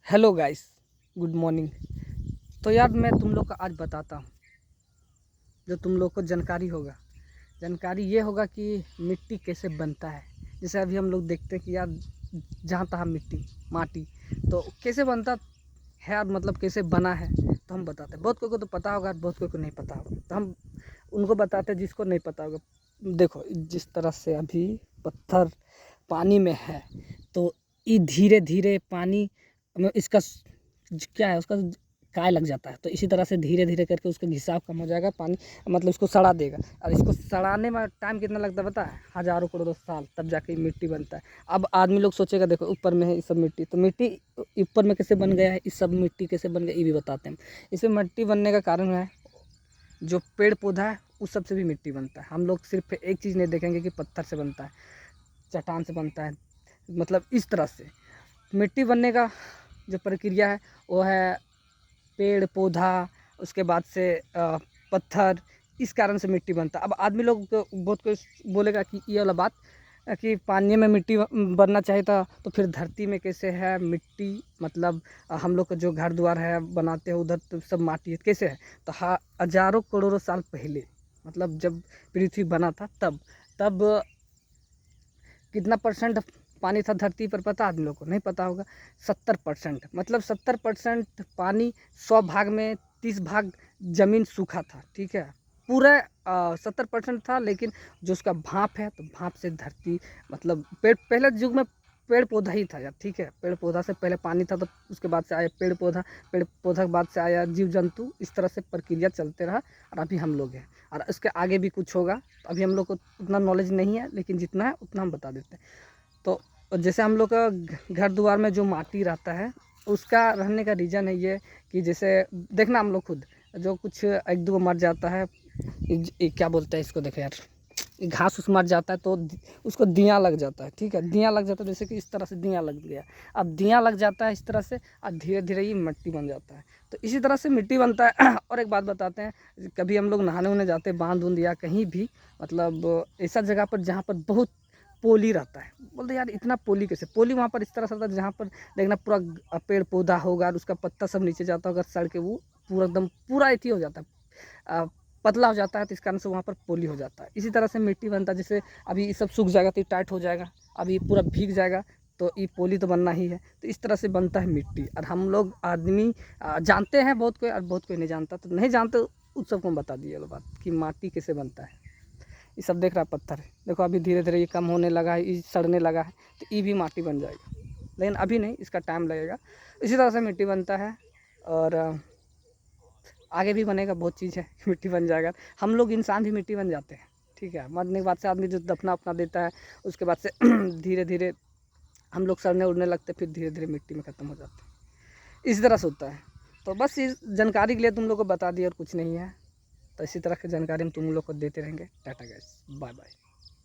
Hello guys, good morning. तो यार मैं तुम लोग को आज बताता हूँ जो तुम लोग को जानकारी होगा। जानकारी ये होगा कि मिट्टी कैसे बनता है। जैसे अभी हम लोग देखते हैं कि यार जहाँ तहाँ मिट्टी माटी तो कैसे बनता है यार, मतलब कैसे बना है तो हम बताते हैं। बहुत कोई को तो पता होगा, बहुत कोई को नहीं पता होगा, तो हम उनको बताते हैं जिसको नहीं पता होगा। देखो जिस तरह से अभी पत्थर पानी में है तो ये धीरे धीरे पानी में इसका क्या है, उसका काय लग जाता है। तो इसी तरह से धीरे धीरे करके उसका घिसाव कम हो जाएगा, पानी मतलब इसको सड़ा देगा। और इसको सड़ाने में टाइम कितना लगता है पता है? हज़ारों करोड़ों साल, तब जाके मिट्टी बनता है। अब आदमी लोग सोचेगा देखो ऊपर में है ये सब मिट्टी, तो मिट्टी ऊपर में कैसे बन गया है, इस सब मिट्टी कैसे बन गया ये भी बताते हैं। इसमें मिट्टी बनने का कारण है जो पेड़ पौधा है उस सब से भी मिट्टी बनता है। हम लोग सिर्फ एक चीज़ नहीं देखेंगे कि पत्थर से बनता है, चट्टान से बनता है, मतलब इस तरह से मिट्टी बनने का जो प्रक्रिया है वो है पेड़ पौधा, उसके बाद से पत्थर, इस कारण से मिट्टी बनता है। अब आदमी लोग बहुत कुछ बोलेगा कि ये वाला बात कि पानी में मिट्टी बनना चाहिए था, तो फिर धरती में कैसे है मिट्टी? मतलब हम लोग का जो घर द्वार है बनाते हैं उधर तो सब माटी है, कैसे है? तो हाँ, हजारों करोड़ों साल पहले, मतलब जब पृथ्वी बना था तब तब कितना परसेंट पानी था धरती पर पता आदमी लोग को नहीं पता होगा। 70%, मतलब 70% पानी, 100 भाग में 30 भाग जमीन सूखा था, ठीक है। पूरा 70% था, लेकिन जो उसका भाप है तो भाप से धरती, मतलब पेड़, पहले युग में पेड़ पौधा ही था यार, ठीक है। पेड़ पौधा से पहले पानी था, तो उसके बाद से आया पेड़ पौधा, पेड़ पौधा के बाद से आया जीव जंतु, इस तरह से प्रक्रिया चलते रहा और अभी हम लोग हैं। और इसके आगे भी कुछ होगा, तो अभी हम लोग को उतना नॉलेज नहीं है, लेकिन जितना है उतना हम बता देते हैं। तो जैसे हम लोग का घर द्वार में जो माटी रहता है उसका रहने का रीज़न है ये कि जैसे देखना हम लोग खुद जो कुछ एक दो मर जाता है, क्या बोलते हैं इसको, देखो यार, घास उस मर जाता है तो उसको दियाँ लग जाता है, ठीक है। दियाँ लग जाता है, जैसे कि इस तरह से दियाँ लग गया। अब दियाँ लग जाता है इस तरह से, और धीरे धीरे ये मिट्टी बन जाता है। तो इसी तरह से मिट्टी बनता है। और एक बात बताते हैं, कभी हम लोग नहाने उन्हें जाते हैं बांध उंध या कहीं भी, मतलब ऐसा जगह पर जहाँ पर बहुत पोली रहता है, बोलते यार इतना पोली कैसे? पोली वहाँ पर इस तरह से रहता है जहाँ पर देखना पूरा पेड़ पौधा होगा और उसका पत्ता सब नीचे जाता होगा, सड़ के वो पूरा एकदम पूरा एथी हो जाता है, पतला हो जाता है, तो इस कारण से वहाँ पर पोली हो जाता है। इसी तरह से मिट्टी बनता है। जैसे अभी ये सब सूख जाएगा तो ये टाइट हो जाएगा, अभी पूरा भीग जाएगा तो ये पोली तो बनना ही है। तो इस तरह से बनता है मिट्टी। और हम लोग आदमी जानते हैं, बहुत कोई और बहुत कोई नहीं जानता, तो नहीं जानते उस सबको हम बता दिए बात कि माटी कैसे बनता है। ये सब देख रहा है पत्थर है, देखो अभी धीरे धीरे ये कम होने लगा है, ये सड़ने लगा है, तो ये भी माटी बन जाएगा, लेकिन अभी नहीं, इसका टाइम लगेगा। इसी तरह से मिट्टी बनता है। और आगे भी बनेगा, बहुत चीज़ है। मिट्टी बन जाएगा, हम लोग इंसान भी मिट्टी बन जाते हैं, ठीक है। मरने के बाद से आदमी जो दफना अपना देता है, उसके बाद से धीरे धीरे हम लोग सड़ने उड़ने लगते, फिर धीरे धीरे मिट्टी में ख़त्म हो जाते हैं। इसी तरह से होता है। तो बस इस जानकारी के लिए तुम लोग को बता दिया और कुछ नहीं है। तो इसी तरह की जानकारी हम तुम लोग को देते रहेंगे। Tata guys, bye bye.